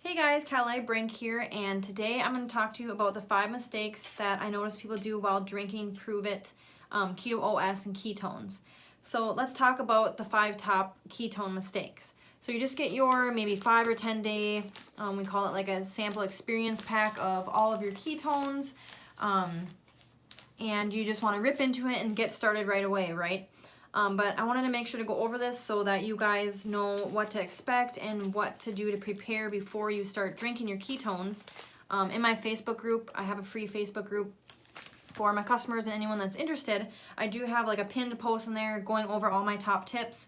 Hey guys, Kalai Brink here, and today I'm going to talk to you about the 5 mistakes that I notice people do while drinking Pruvit Keto OS and ketones. So let's talk about the 5 top ketone mistakes. So you just get your maybe 5 or 10 day, we call it like a sample experience pack of all of your ketones, and you just want to rip into it and get started right away, right? But I wanted to make sure to go over this so that you guys know what to expect and what to do to prepare before you start drinking your ketones. In my Facebook group, I have a free Facebook group for my customers and anyone that's interested. I do have like a pinned post in there going over all my top tips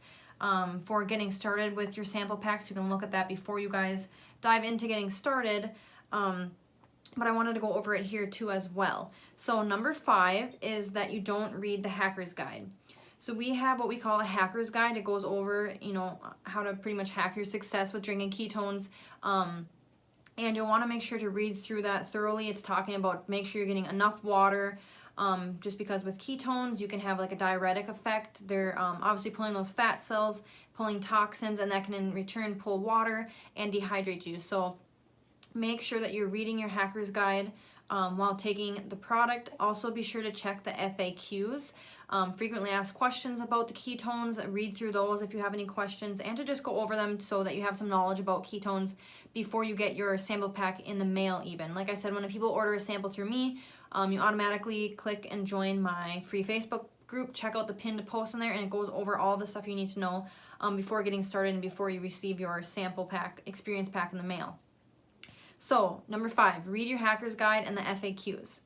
for getting started with your sample packs. You can look at that before you guys dive into getting started. But I wanted to go over it here too as well. So number 5 is that you don't read the hacker's guide. So we have what we call a hacker's guide. It goes over, how to pretty much hack your success with drinking ketones. And you'll want to make sure to read through that thoroughly. It's talking about make sure you're getting enough water, just because with ketones you can have like a diuretic effect. They're obviously pulling those fat cells, pulling toxins, and that can in return pull water and dehydrate you. So make sure that you're reading your hacker's guide while taking the product. Also be sure to check the FAQs. Frequently asked questions about the ketones, read through those if you have any questions, and to just go over them so that you have some knowledge about ketones before you get your sample pack in the mail even. Like I said, when people order a sample through me, you automatically click and join my free Facebook group, check out the pinned post in there, and it goes over all the stuff you need to know before getting started and before you receive your sample pack, experience pack in the mail. So, number 5, read your hacker's guide and the FAQs.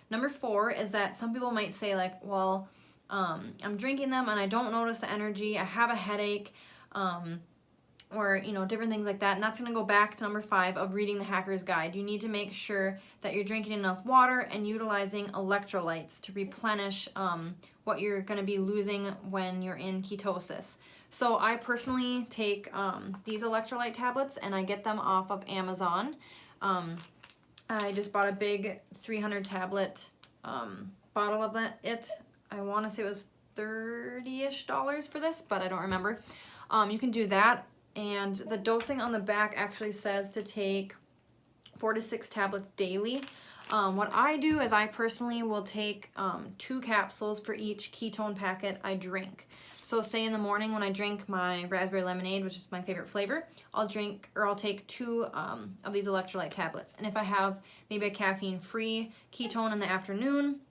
Number 4 is that some people might say like, well, I'm drinking them and I don't notice the energy, I have a headache, or different things like that. And that's going to go back to number 5 of reading the hacker's guide. You need to make sure that you're drinking enough water and utilizing electrolytes to replenish what you're going to be losing when you're in ketosis. So I personally take these electrolyte tablets and I get them off of Amazon. I just bought a big 300 tablet bottle of it. I want to say it was $30-ish for this, but I don't remember. You can do that, and the dosing on the back actually says to take 4 to 6 tablets daily. What I do is I personally will take 2 capsules for each ketone packet I drink. So say in the morning when I drink my raspberry lemonade, which is my favorite flavor, I'll take 2 of these electrolyte tablets. And if I have maybe a caffeine-free ketone in the afternoon,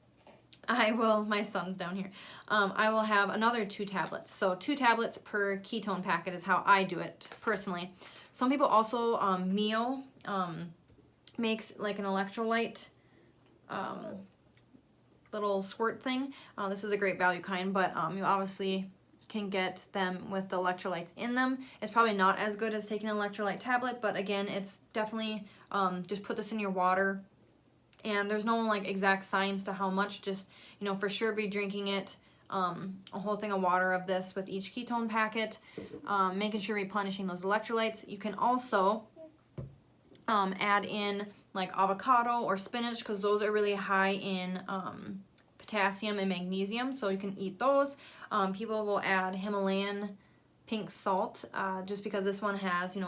my son's down here, I will have another 2 tablets. So 2 tablets per ketone packet is how I do it personally. Some people also, Mio makes like an electrolyte little squirt thing. This is a great value kind, but you obviously can get them with the electrolytes in them. It's probably not as good as taking an electrolyte tablet, but again, it's definitely, just put this in your water. And there's no like exact science to how much, just, for sure be drinking it, a whole thing of water of this with each ketone packet, making sure replenishing those electrolytes. You can also add in like avocado or spinach, because those are really high in potassium and magnesium, so you can eat those. People will add Himalayan pink salt, just because this one has,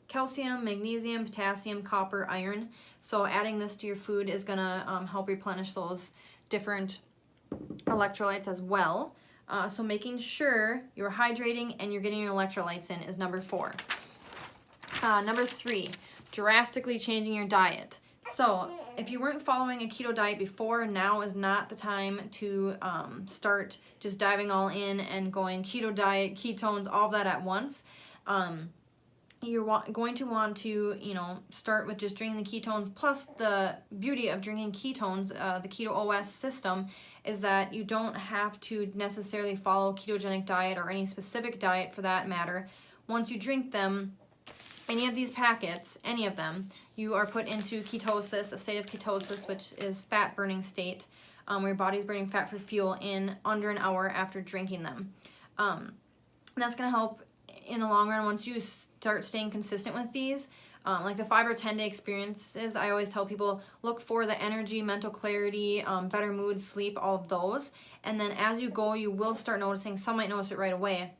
calcium, magnesium, potassium, copper, iron. So adding this to your food is gonna help replenish those different electrolytes as well. So making sure you're hydrating and you're getting your electrolytes in is number 4. Number 3, drastically changing your diet. So if you weren't following a keto diet before, now is not the time to start just diving all in and going keto diet, ketones, all of that at once. You're going to want to, start with just drinking the ketones. Plus, the beauty of drinking ketones, the Keto OS system, is that you don't have to necessarily follow a ketogenic diet or any specific diet for that matter. Once you drink them, any of these packets, any of them, you are put into ketosis, a state of ketosis, which is fat burning state, where your body's burning fat for fuel in under an hour after drinking them. And that's going to help in the long run once you start staying consistent with these. Like the 5 or 10 day experiences, I always tell people look for the energy, mental clarity, better mood, sleep, all of those. And then as you go, you will start noticing, some might notice it right away,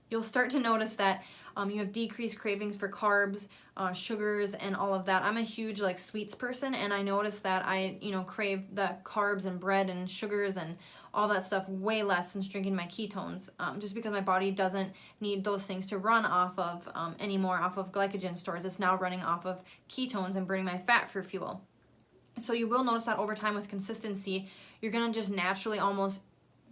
you'll start to notice that You have decreased cravings for carbs, sugars, and all of that. I'm a huge like sweets person, and I noticed that I, crave the carbs and bread and sugars and all that stuff way less since drinking my ketones, just because my body doesn't need those things to run off of anymore, off of glycogen stores. It's now running off of ketones and burning my fat for fuel. So you will notice that over time with consistency, you're going to just naturally almost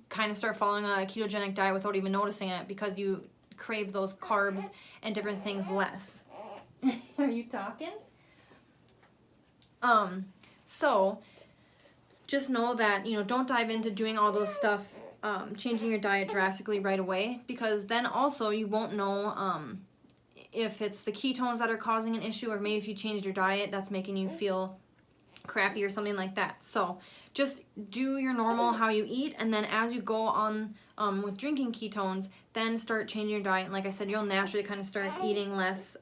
kind of start following a ketogenic diet without even noticing it, because you crave those carbs and different things less. Are you talking? So just know that, don't dive into doing all those stuff, changing your diet drastically right away, because then also you won't know if it's the ketones that are causing an issue, or maybe if you changed your diet that's making you feel crappy or something like that. So just do your normal how you eat, and then as you go on with drinking ketones, then start changing your diet. And like I said, you'll naturally kind of start eating less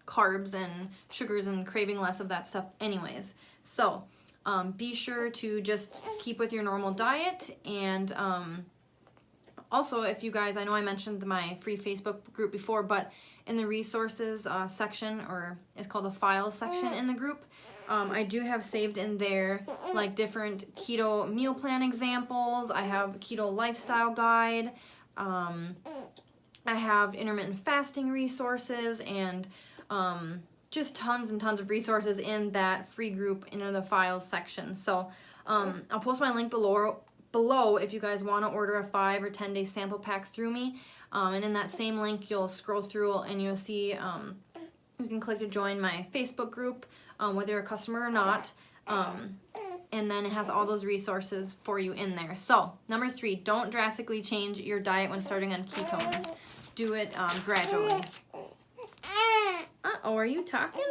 carbs and sugars and craving less of that stuff anyways. So be sure to just keep with your normal diet. And also, if you guys, I know I mentioned my free Facebook group before, but in the resources section, or it's called the files section in the group, I do have saved in there like different keto meal plan examples. I have keto lifestyle guide. I have intermittent fasting resources, and just tons and tons of resources in that free group in the files section. So I'll post my link below if you guys want to order a 5 or 10 day sample pack through me. And in that same link, you'll scroll through and you'll see you can click to join my Facebook group, whether you're a customer or not. And then it has all those resources for you in there. So number 3, don't drastically change your diet when starting on ketones. Do it gradually. Uh-oh, are you talking?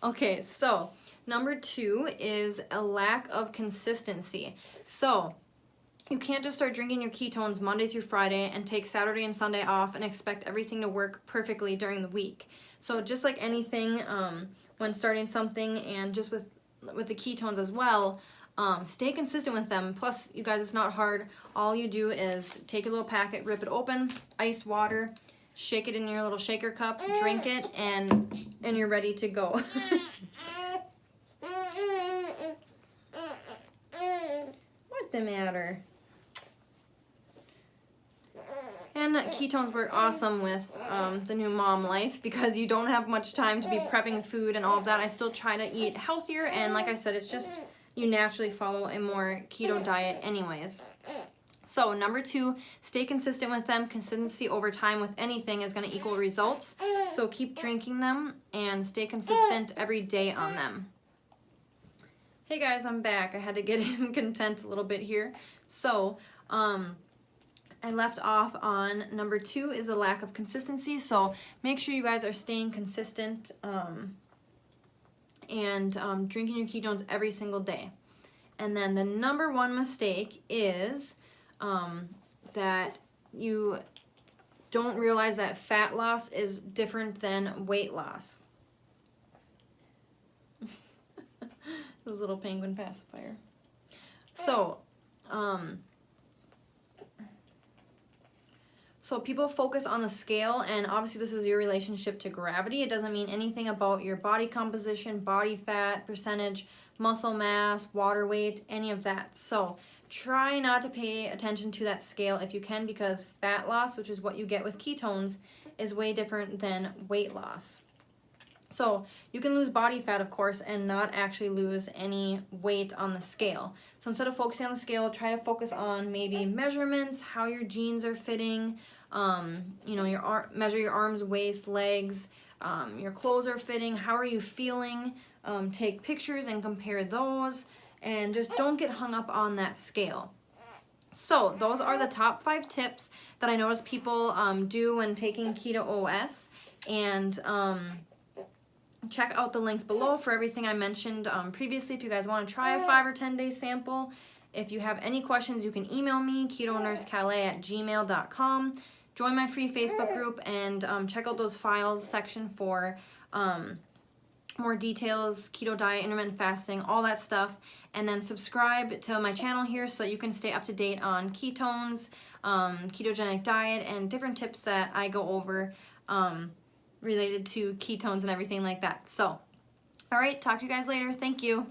Okay, so number 2 is a lack of consistency. So you can't just start drinking your ketones Monday through Friday and take Saturday and Sunday off and expect everything to work perfectly during the week. So just like anything, when starting something, and just with the ketones as well, stay consistent with them. Plus, you guys, it's not hard. All you do is take a little packet, rip it open, ice water, shake it in your little shaker cup, drink it, and you're ready to go. What's the matter? And ketones work awesome with the new mom life, because you don't have much time to be prepping food and all of that. I still try to eat healthier, and like I said, it's just you naturally follow a more keto diet anyways. So number 2, stay consistent with them. Consistency over time with anything is going to equal results. So keep drinking them and stay consistent every day on them. Hey guys, I'm back. I had to get him content a little bit here. So I left off on number 2 is a lack of consistency. So make sure you guys are staying consistent and drinking your ketones every single day. And then the number 1 mistake is that you don't realize that fat loss is different than weight loss. This little penguin pacifier. So, so people focus on the scale, and obviously this is your relationship to gravity. It doesn't mean anything about your body composition, body fat percentage, muscle mass, water weight, any of that. So try not to pay attention to that scale if you can, because fat loss, which is what you get with ketones, is way different than weight loss. So you can lose body fat, of course, and not actually lose any weight on the scale. So instead of focusing on the scale, try to focus on maybe measurements, how your jeans are fitting, measure your arms, waist, legs, your clothes are fitting, how are you feeling, take pictures and compare those, and just don't get hung up on that scale. So those are the top 5 tips that I notice people do when taking Keto OS, and check out the links below for everything I mentioned previously if you guys want to try a 5 or 10 day sample. If you have any questions, you can email me, ketonursekalei@gmail.com. Join my free Facebook group, and check out those files section for more details, keto diet, intermittent fasting, all that stuff. And then subscribe to my channel here so that you can stay up to date on ketones, ketogenic diet, and different tips that I go over related to ketones and everything like that. So, all right, talk to you guys later. Thank you.